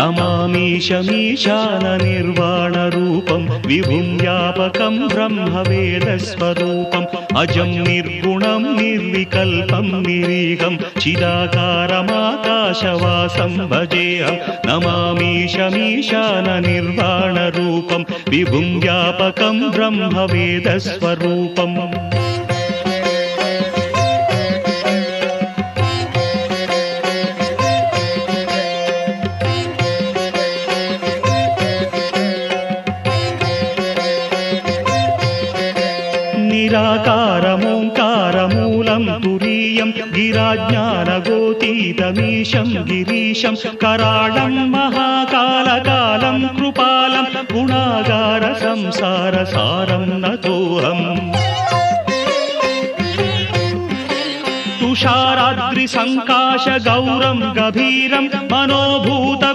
नमामीशमीशाननिर्वाणरूपं विभुं व्यापकं ब्रह्मवेदस्वरूपम् अजं निर्गुणं निर्विकल्पं निरीहं चिदाकारमाकाशवासं भजेऽहं नमामीशमीशाननिर्वाणरूपं विभुं व्यापकं ब्रह्मवेदस्वरूपम् निराकारमोङ्कारमूलं तुरीयं गिराज्ञानगोतीतमीशं गिरीशं कराळं महाकालकालं कृपालं गुणागारसंसारसारं नतोऽहम् तुषाराद्रिसङ्काशगौरं गभीरं मनोभूत